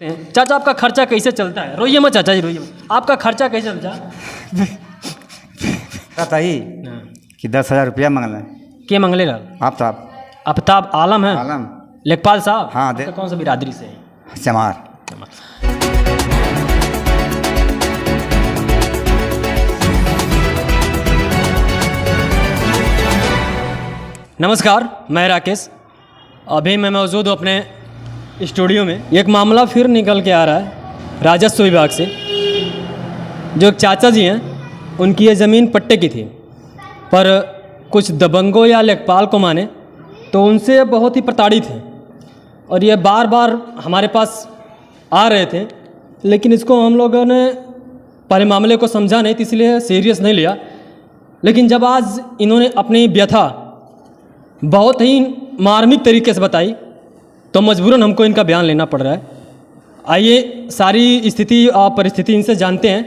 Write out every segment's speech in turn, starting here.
चाचा आपका खर्चा कैसे चलता है? रोइए मत चाचा जी, रोइए मत। आपका खर्चा कैसे चलता है? कहता ही कि 10,000 रुपया मंगल है। के मंगले रहा? आप साहब आफ्ताब आलम है? आलम लेखपाल साहब? हाँ, आपका कौन सा बिरादरी से है? चमार। नमस्कार, मैं राकेश। अभी मैं मौजूद हूँ अपने स्टूडियो में। एक मामला फिर निकल के आ रहा है राजस्व विभाग से। जो एक चाचा जी हैं, उनकी ये ज़मीन पट्टे की थी, पर कुछ दबंगों या लेखपाल को माने तो उनसे बहुत ही प्रताड़ित हैं और ये बार बार हमारे पास आ रहे थे। लेकिन इसको हम लोगों ने पहले मामले को समझा नहीं, तो इसलिए सीरियस नहीं लिया। लेकिन जब आज इन्होंने अपनी व्यथा बहुत ही मार्मिक तरीके से बताई तो मजबूरन हमको इनका बयान लेना पड़ रहा है। आइए सारी स्थिति और परिस्थिति इनसे जानते हैं,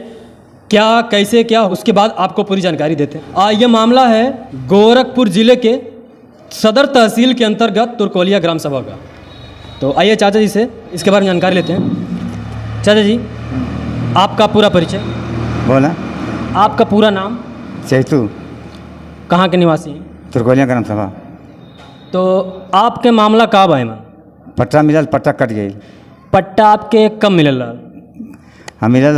क्या कैसे क्या, उसके बाद आपको पूरी जानकारी देते हैं। ये मामला है गोरखपुर ज़िले के सदर तहसील के अंतर्गत तुरकोलिया ग्राम सभा का। तो आइए चाचा जी से इसके बारे में जानकारी लेते हैं। चाचा जी, आपका पूरा परिचय बोला। आपका पूरा नाम? चैतू, कहाँ के निवासी हैं? तुरकोलिया ग्राम सभा। तो आपके मामला कब आए? मैं पट्टा मिलल, पट्टा कट गई। पट्टा आपके कब मिलल? हम मिलल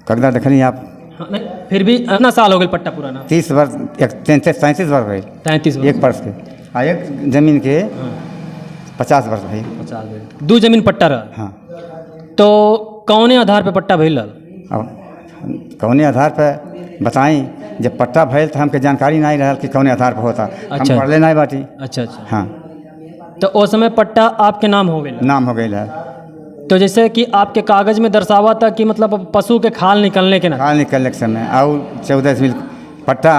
कगदा देखनी आप। हाँ, नहीं, फिर भी कितना साल हो गए पट्टा पुराना? 30 वर्ष, 33 वर्ष भाई। 33 वर्ष। एक वर्ष के हाँ, एक जमीन के 50 वर्ष भाई। 50 वर्ष। दो जमीन पट्टा रहा? हाँ। तो कौने आधार पे पट्टा भइल? अब कौने आधार पर बताई, जब पट्टा भइल तो हमके जानकारी नहीं रहल कि कौने आधार पर होता। अच्छा। हम पढ़ले नहीं बाटी। अच्छा अच्छा। हाँ। तो उस समय पट्टा आपके नाम हो गया? नाम हो गई है। तो जैसे कि आपके कागज में दर्शावा था कि मतलब पशु के खाल निकलने के ना? खाल निकलने के समय और 14 मिल पट्टा,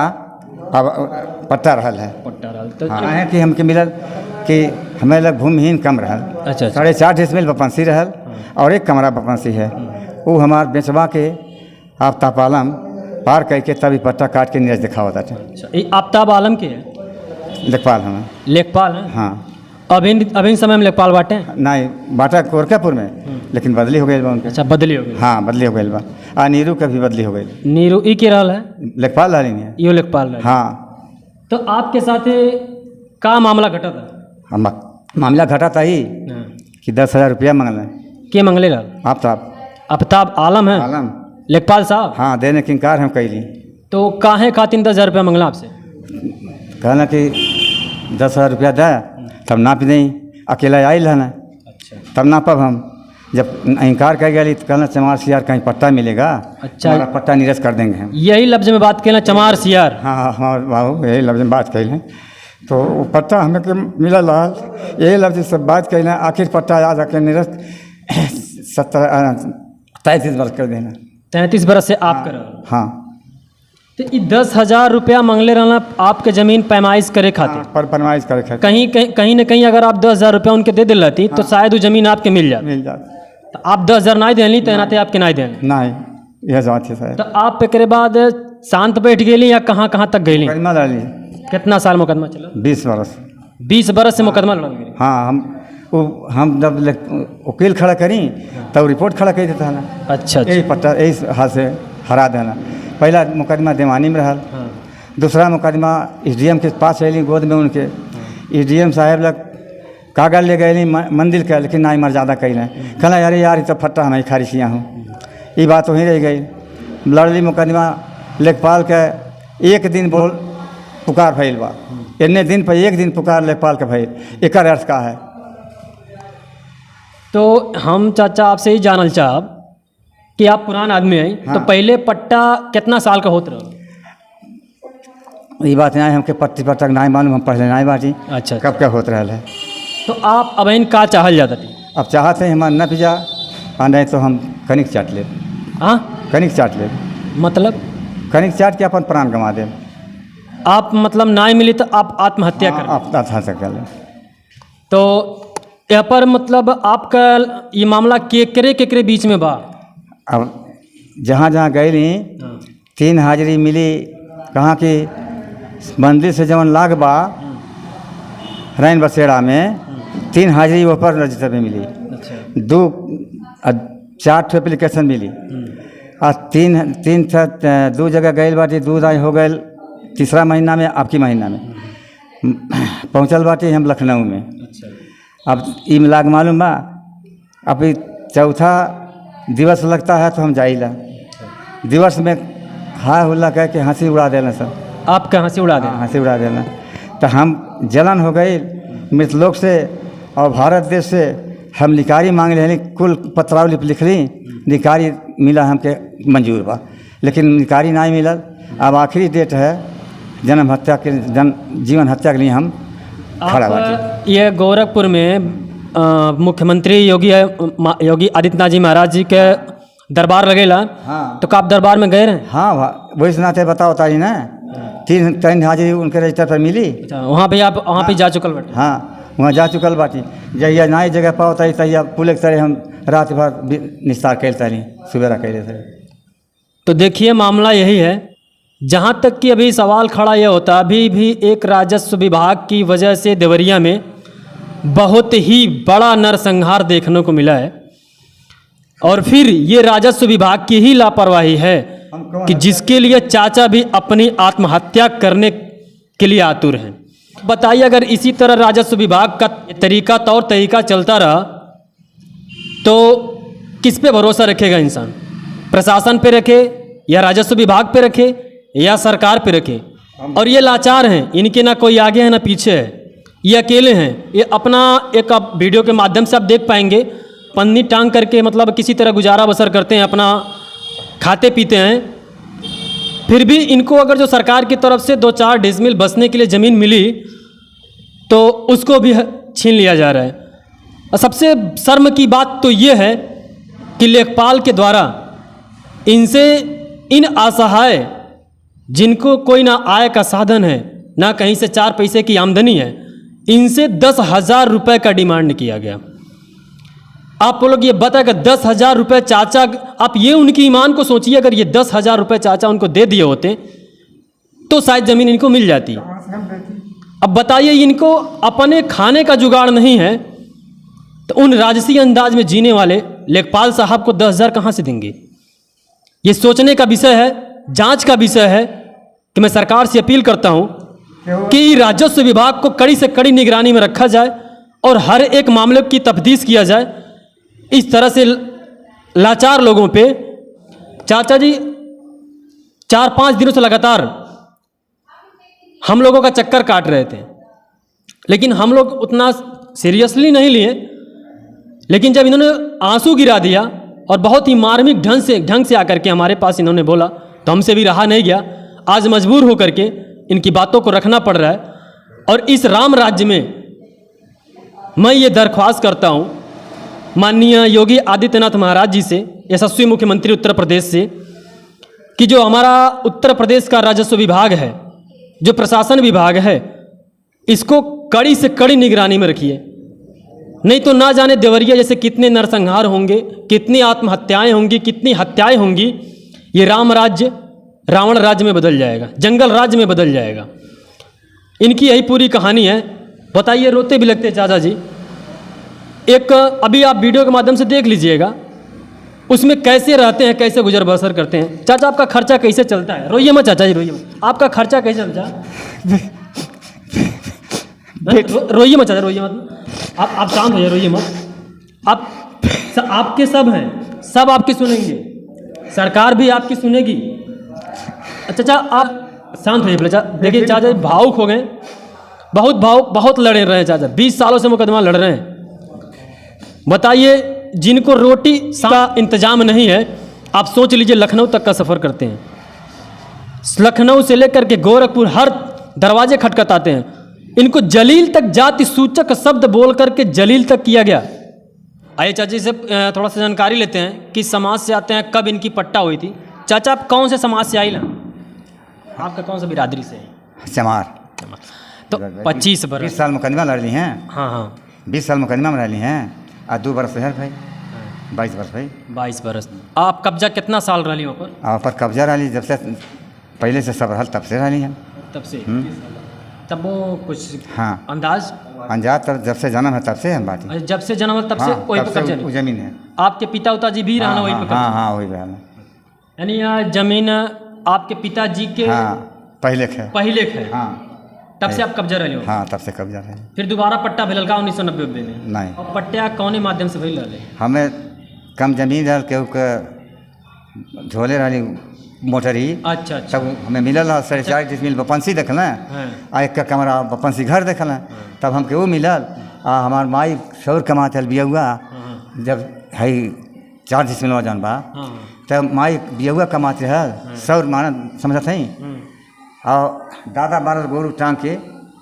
अब पट्टा रहल है। पट्टा रहा तो हाँ है कि हमके मिलल कि हमें लग भूमिहीन कम रहल। अच्छा। 4.5 डिसमिल बपंसी रहल और एक कमरा बपंसी है। वो हमार बेचवा के आफ्ताब आलम पार करके तभी पट्टा काट के नीरज दिखावा था। अच्छा, ये आफ्ताब आलम के है? लेखपाल हमें। लेखपाल है? हाँ। अभी समय में लेखपाल बाटे? नहीं, बाटा गोरखापुर में, लेकिन बदली हो गई बा उनके। अच्छा, बदली हो गई? हाँ, बदली हो गई बा। आ नीरू का भी बदली हो गई। नीरू ई के रहल है? लेखपाल रहली नहीं है। यो लेखपाल रहे? हाँ। तो आपके साथ का मामला घटा था? हम मामला घटा था ही कि 10,000 रुपया मंगल है। के मंगले रहल? आप साहब आफ्ताब आलम है? आलम। लेखपाल साहब? हाँ, देने की इनकार हम कैली। तो काहे खातिर 10,000 रुपया मंगला आपसे? कहना कि 10,000 रुपया दे तब नाप दें। अकेला आयल है ना। अच्छा। तब नापब हम। जब इनकार कर गई तो कहना चमार सियार कहीं पट्टा मिलेगा। अच्छा। हमारा पट्टा नीरज कर देंगे हम। यही लफ्ज में बात कहना, चमार सियार? हाँ हाँ हाँ बाबू, यही लफ्ज में बात कैल। तो वो पट्टा हमें के मिलल रहा, यही लफ्ज से बात कैल। आखिर पट्टा याद आके नीरज 33 वर्ष कर देना। 33 बरस से आप कर रहे? हाँ। तो ये 10,000 रुपया मंगले रहना आपके ज़मीन पैमाइश करे खातिर? पर फरमाइश करे खातिर। कहीं न कहीं अगर आप 10,000 रुपया उनके दे दिल रहती तो शायद वो ज़मीन आपके मिल जाती। मिल जाती। तो आप 10,000 नहीं देली तो नाते आपके नहीं देली? नहीं, यह बात है सर। तो आप एकरे बाद शांत बैठ गेली या कहाँ कहाँ तक गईली? मुकदमा लड़ी। कितना साल मुकदमा चला? 20 वर्ष। 20 बरस से मुकदमा लड़ल गई? हाँ। हम जब वकील खड़ा करी तब रिपोर्ट खड़ा कर देता है ना। अच्छा। यही पट्टा यही हाथ से हरा देना। पहला मुकदमा दीवानी में रहा। हाँ। दूसरा मुकदमा SDM के पास अली गोद में उनके। SDM साहब लग कागज ले गए मंदिर का, लेकिन ना मर्यादा कैल। कहना अरे यार ये तो फट्टा हमें खारिशियाँ हूँ। ये बात वहीं रह गई। लड़ली मुकदमा लेखपाल के। एक दिन बोल पुकार भइल बा, इतने दिन पर एक दिन पुकार लेखपाल के भइल। एक अर्थ का है। तो हम चाचा आपसे ही जानल चाहब कि आप पुरान आदमी हैं। हाँ। तो पहले पट्टा कितना साल का होत रहा? ये बात नहीं हमके पट्टी पट्टा नहीं मालूम, हम पहले नहीं बाटी। अच्छा। कब क्या होता रहा है। तो आप अब इन का चाहल जाता थी? अब चाहते हैं हमारा न पिजा और नहीं तो हम कनिक चाट ले। हाँ, कनिक चाट ले। मतलब कनिक चाट के अपन प्राण गंवा दे। आप मतलब ना मिली तो आप आत्महत्या कर? आप आत्महत्या कर ले। तो यहाँ पर मतलब आपका ये मामला केकरे बीच में बा? अब जहाँ जहाँ गए नहीं 3 हाजिरी मिली। कहाँ की मंदिर से जवन लाग बा रैन बसेड़ा में 3 हाजिरी ऊपर रजिस्टर में मिली। अच्छा। 2 4 ठो एप्लीकेशन मिली और तीन था 2 जगह गए बाटी, 2 राय हो गए तीसरा महीना में, आपकी महीना में पहुँचल बाटी हम लखनऊ में। अब ई मिला के मालूम बा अभी चौथा दिवस लगता है तो हम जाइला, दिवस में हाय हुल्ला कह के हंसी उड़ा देना सब। आपका हंसी उड़ा दें? हंसी उड़ा देना। तो हम जलन हो गई मृतलोक से और भारत देश से। हम निकारी मांग रहे कुल पत्रावली लिख ली, निकारी मिला हमके मंजूर बा, लेकिन निकारी नहीं मिला। अब आखिरी डेट है जन्म हत्या के जीवन हत्या के लिए हम खड़ा बाटी। ये गोरखपुर में मुख्यमंत्री योगी आदित्यनाथ जी महाराज जी के दरबार लगेला। हाँ। तो आप दरबार में गए रहे? हाँ, वही सुनाते बताओ तारी ना, 3 हाजिरी उनके रजिस्टर पर मिली। अच्छा, वहाँ पे आप वहाँ पे जा चुकल बाटी? हाँ, वहाँ जा चुकल बाटी। जहिया नई जगह पाओ तारी तहिया पुलिस तरह हम रात भर निस्तार कैल तारी, सुबेरा कैले थे। तो देखिए मामला यही है। जहाँ तक कि अभी सवाल खड़ा यह होता, अभी भी एक राजस्व विभाग की वजह से देवरिया में बहुत ही बड़ा नरसंहार देखने को मिला है। और फिर ये राजस्व विभाग की ही लापरवाही है कि जिसके लिए चाचा भी अपनी आत्महत्या करने के लिए आतुर हैं। बताइए, अगर इसी तरह राजस्व विभाग का तौर तरीका चलता रहा तो किस पे भरोसा रखेगा इंसान? प्रशासन पे रखे या राजस्व विभाग पे रखे या सरकार पे रखे? और ये लाचार हैं, इनके ना कोई आगे है ना पीछे है, ये अकेले हैं। ये अपना एक आप वीडियो के माध्यम से आप देख पाएंगे, पन्नी टांग करके मतलब किसी तरह गुजारा बसर करते हैं, अपना खाते पीते हैं। फिर भी इनको अगर जो सरकार की तरफ से 2-4 डिसमिल बसने के लिए ज़मीन मिली तो उसको भी छीन लिया जा रहा है। और सबसे शर्म की बात तो ये है कि लेखपाल के द्वारा इनसे इन असहाय जिनको कोई ना आय का साधन है ना कहीं से 4 पैसे की आमदनी है, इनसे 10,000 रुपये का डिमांड किया गया। आप लोग ये बताएगा 10,000 रुपये चाचा, आप ये उनकी ईमान को सोचिए, अगर ये 10,000 रुपये चाचा उनको दे दिए होते तो शायद ज़मीन इनको मिल जाती। अब बताइए, इनको अपने खाने का जुगाड़ नहीं है तो उन राजसी अंदाज में जीने वाले लेखपाल साहब को 10,000 कहाँ से देंगे? ये सोचने का विषय है, जांच का विषय है कि मैं सरकार से अपील करता हूं कि राजस्व विभाग को कड़ी से कड़ी निगरानी में रखा जाए और हर एक मामले की तफ्तीश किया जाए। इस तरह से लाचार लोगों पे चाचा जी 4-5 दिनों से लगातार हम लोगों का चक्कर काट रहे थे, लेकिन हम लोग उतना सीरियसली नहीं लिए। लेकिन जब इन्होंने आंसू गिरा दिया और बहुत ही मार्मिक ढंग से आकर के हमारे पास इन्होंने बोला तो हमसे भी रहा नहीं गया। आज मजबूर होकर के इनकी बातों को रखना पड़ रहा है। और इस राम राज्य में मैं ये दरख्वास्त करता हूँ माननीय योगी आदित्यनाथ महाराज जी से, यशस्वी मुख्यमंत्री उत्तर प्रदेश से, कि जो हमारा उत्तर प्रदेश का राजस्व विभाग है, जो प्रशासन विभाग है, इसको कड़ी से कड़ी निगरानी में रखिए। नहीं तो ना जाने देवरिया जैसे कितने नरसंहार होंगे, कितनी आत्महत्याएं होंगी, कितनी हत्याएं होंगी। ये राम राज्य रावण राज्य में बदल जाएगा, जंगल राज्य में बदल जाएगा। इनकी यही पूरी कहानी है। बताइए, रोते भी लगते चाचा जी। एक अभी आप वीडियो के माध्यम से देख लीजिएगा, उसमें कैसे रहते हैं, कैसे गुजर बसर करते हैं। चाचा, आपका खर्चा कैसे चलता है? रोइए मत चाचा जी, रोइए मत। आपका खर्चा कैसे चलता है? रोइए मत चाचा, रोइए मत। आप शांत हो जाइए, रोइए मत। आपके सब हैं, सब आपकी सुनेंगे, सरकार भी आपकी सुनेगी। चाचा आप शांत होइए चाचा। देखिए चाचा जी भावुक हो गए, बहुत लड़े रहे हैं चाचा, 20 सालों से मुकदमा लड़ रहे हैं। बताइए, जिनको रोटी का इंतजाम नहीं है, आप सोच लीजिए लखनऊ तक का सफ़र करते हैं, लखनऊ से लेकर के गोरखपुर हर दरवाजे खटखटाते हैं। इनको जलील तक जाति सूचक शब्द बोल करके जलील तक किया गया। आइए चाचा जी से थोड़ा सा जानकारी लेते हैं, किस समाज से आते हैं, कब इनकी पट्टा हुई थी। चाचा, आप कौन से समाज से आई ना? आपका कौन सा बिरादरी से है? चमार। तो 25 बरस 20 साल मुकदमा लड़ ली हैं। हाँ 20 साल मुकदमा में रह ली हैं और 2 बरस है भाई, 22 बरस भाई। 22 बरस। आप कब्जा कितना साल रही वहाँ पर? और पर कब्जा रही जब से पहले से सब रहल तब से रही हैं। तब से तब वो कुछ हाँ अंदाज अंजात तब जब से जन्म है तब से हम बाटी। जब से जन्म हुआ तब से वही तब पर से कब्जा वो नहीं। जमीन है। आपके पिता उताजी भी रहना वही पर कब्जा? हाँ वही रहना। यानी यह जमीन आपके पिताजी के हाँ पहले है। पहले है? हाँ तब से आप कब्जा रहे हो? हाँ तब से कब्जा रहे। फिर दोबारा पट्टा भेल का 1990 में? नहीं, और पट्टा कौने माध्यम से भेल रहे? हमें कम जमीन रहा केहू के झोले रही मोटर ही। अच्छा अच्छा। तब हमें मिलल रहा 4.5 डिसमिल बपंसी देखल हाँ। आ एक का कमरा बपंसी घर देखल तब हमके वो मिलल। आ हमार माई शौर कमाते हल बियहुआ जब है 4 डिसमिल जौन बा हाँ। तब माई बियहुआ कमाते हल शौर माना समझत हई। और दादा 12 गोरू टांग के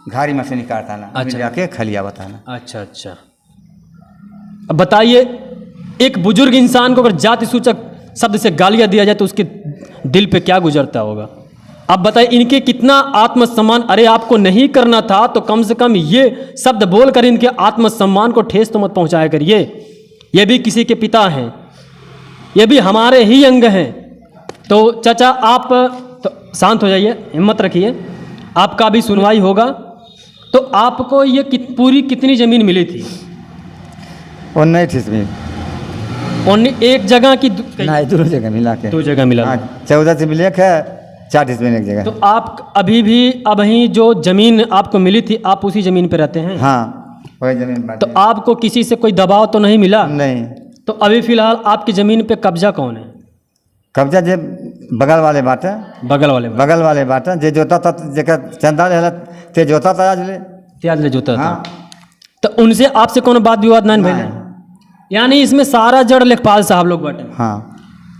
घारी में से निकालता ना। अच्छा। जाके खलिया बताना। अच्छा अच्छा। अब बताइए, एक बुजुर्ग इंसान को अगर जाति सूचक शब्द से गालियां दिया जाए तो उसके दिल पे क्या गुजरता होगा? आप बताइए, इनके कितना आत्मसम्मान, अरे आपको नहीं करना था तो कम से कम ये शब्द बोलकर इनके आत्मसम्मान को ठेस तो मत पहुंचाया करिए। ये भी किसी के पिता हैं, ये भी हमारे ही अंग हैं। तो चाचा आप तो शांत हो जाइए, हिम्मत रखिए, आपका भी सुनवाई होगा। तो आपको ये पूरी कितनी ज़मीन मिली थी? 19 डिसमिल। ओनली एक जगह की? नहीं, दोनों जगह मिला के। 2 जगह मिला। 14 डिसमिल एक है, 4 डिसमिल एक जगह। तो आप अभी भी अभी जो ज़मीन आपको मिली थी आप उसी ज़मीन पे रहते हैं? हाँ वही जमीन बाटी। तो आपको किसी से कोई दबाव तो नहीं मिला? नहीं। तो अभी फिलहाल आपकी ज़मीन पे कब्जा कौन है? कब्जा जे बगल वाले बाटे। बगल वाले बाटे जे जोता था जेकर चंदा रहला ते जोता था आज ले त्याज ले जोता था। हाँ। तो उनसे आपसे कोनो बात विवाद नहीं भइले? यानी इसमें सारा जड़ लेखपाल साहब लोग बाटे? हाँ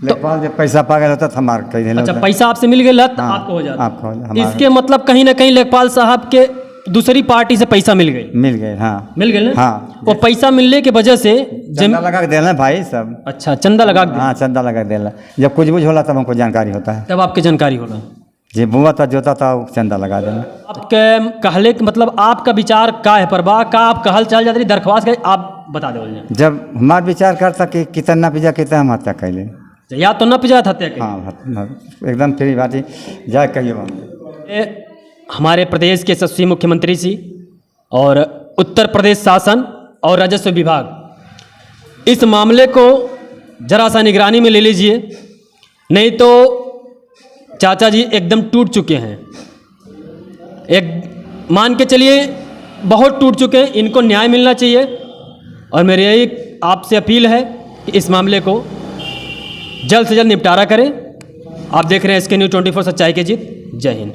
लेखपाल जब पैसा पा गया होता था हमार कही देला। अच्छा, पैसा आपसे मिल गया तो हाँ, आपको हो जाता? आपको हो जाता। इसके मतलब कहीं ना कहीं लेखपाल साहब के दूसरी पार्टी से पैसा मिल गई? हाँ मिल गए ना? हाँ। वो पैसा मिलने की वजह से चंदा लगा के देना भाई सब। अच्छा, चंदा लगा के? हाँ चंदा लगा के देला। जब कुछ बुझ होला तब हमको जानकारी होता है। तब आपकी जानकारी होला? जे बुआ था जोता था वो चंदा लगा देना। आपके कहले मतलब आपका विचार का है परबा का आप कहल चल जाते दरख्वास्त के आप बता दो? जब हमार विचार करता कि कितना पिजा कितना हम हत्या कैले। या तो न पिजा था? हाँ एकदम फ्री बाटी जाए कहिए। हमारे प्रदेश के यशस्वी मुख्यमंत्री जी और उत्तर प्रदेश शासन और राजस्व विभाग इस मामले को जरा सा निगरानी में ले लीजिए, नहीं तो चाचा जी एकदम टूट चुके हैं। एक मान के चलिए बहुत टूट चुके हैं, इनको न्याय मिलना चाहिए। और मेरी यही आपसे अपील है कि इस मामले को जल्द से जल्द निपटारा करें। आप देख रहे हैं SK News 24 सच्चाई की जीत। जय हिंद।